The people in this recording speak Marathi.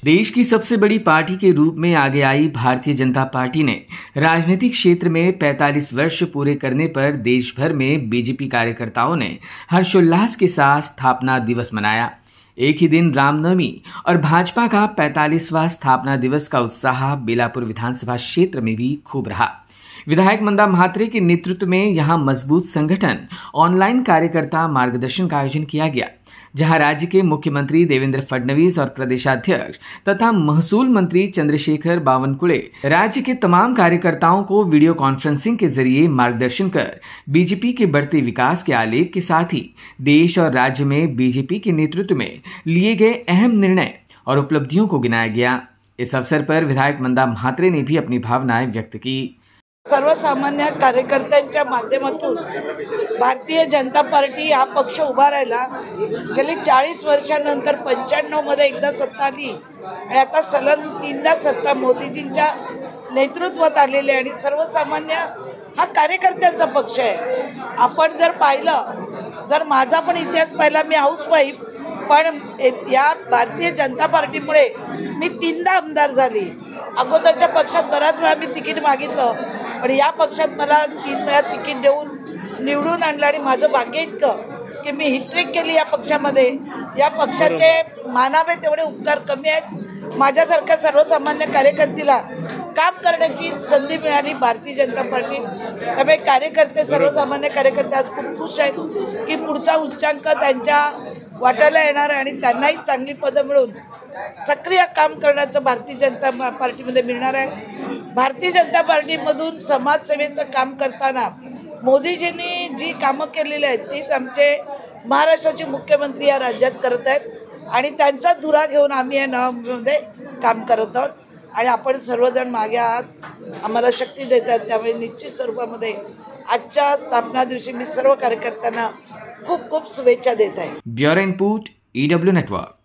देश की सबसे बड़ी पार्टी के रूप में आगे आई भारतीय जनता पार्टी ने राजनीतिक क्षेत्र में 45 वर्ष पूरे करने पर देश भर में बीजेपी कार्यकर्ताओं ने हर्षोल्लास के साथ स्थापना दिवस मनाया। एक ही दिन रामनवमी और भाजपा का 45वां स्थापना दिवस का उत्साह बेलापुर विधानसभा क्षेत्र में भी खूब रहा। विधायक मंदा म्हात्रे के नेतृत्व में यहां मजबूत संगठन ऑनलाइन कार्यकर्ता मार्गदर्शन का आयोजन किया गया, जहां राज्य के मुख्यमंत्री देवेंद्र फडणवीस और प्रदेशाध्यक्ष तथा महसूल मंत्री चंद्रशेखर बावनकुळे राज्य के तमाम कार्यकर्ताओं को वीडियो कॉन्फ्रेंसिंग के जरिए मार्गदर्शन कर बीजेपी के बढ़ते विकास के आलेख के साथ ही देश और राज्य में बीजेपी के नेतृत्व में लिए गए अहम निर्णय और उपलब्धियों को गिनाया गया। इस अवसर पर विधायक मंदा म्हात्रे ने भी अपनी भावनाएं व्यक्त की। सर्वसामान्य कार्यकर्त्यांच्या माध्यमातून भारतीय जनता पार्टी हा पक्ष उभा राहिला। गेली 40 वर्षांनंतर 95 मध्ये एकदा सत्ता आली आणि आता सलग 3दा सत्ता मोदीजींच्या नेतृत्वात आलेली आणि सर्वसामान्य हा कार्यकर्त्यांचा पक्ष आहे। आपण जर पाहिलं, जर माझा पण इतिहास पाहिला, मी हाऊसवाईफ, पण या भारतीय जनता पार्टीमुळे मी 3दा आमदार झाली। अगोदरच्या पक्षात बराच वेळा मी तिकीट मागितलं, पण या पक्षात मला 3 वेळा तिकीट देऊन निवडून आणलं आणि माझं भाग्य इतकं की मी हिस्ट्रिक केली या पक्षामध्ये। या पक्षाचे मानावे तेवढे उपकार कमी आहेत। माझ्यासारख्या सर्वसामान्य कार्यकर्त्याला काम करण्याची संधी मिळाली भारतीय जनता पार्टीत। त्यामुळे कार्यकर्ते, सर्वसामान्य कार्यकर्ते आज खूप खुश आहेत की पुढचा उच्चांक त्यांच्या वाटायला येणार आहे आणि त्यांनाही चांगली पदं मिळून सक्रिय काम करण्याचं भारतीय जनता पार्टीमध्ये मिळणार आहे। भारतीय जनता पार्टीमधून समाजसेवेचं काम करताना मोदीजींनी जी कामं केलेली आहेत तीच आमचे महाराष्ट्राचे मुख्यमंत्री या राज्यात करत आहेत आणि त्यांचा धुरा घेऊन आम्ही या नवामध्ये काम करत आहोत आणि आपण सर्वजण मागे आहात, आम्हाला शक्ती देतात। त्यामुळे निश्चित स्वरूपामध्ये आजच्या स्थापना दिवशी मी सर्व कार्यकर्त्यांना खूप खूप शुभेच्छा देत आहे। Bureau input EW network.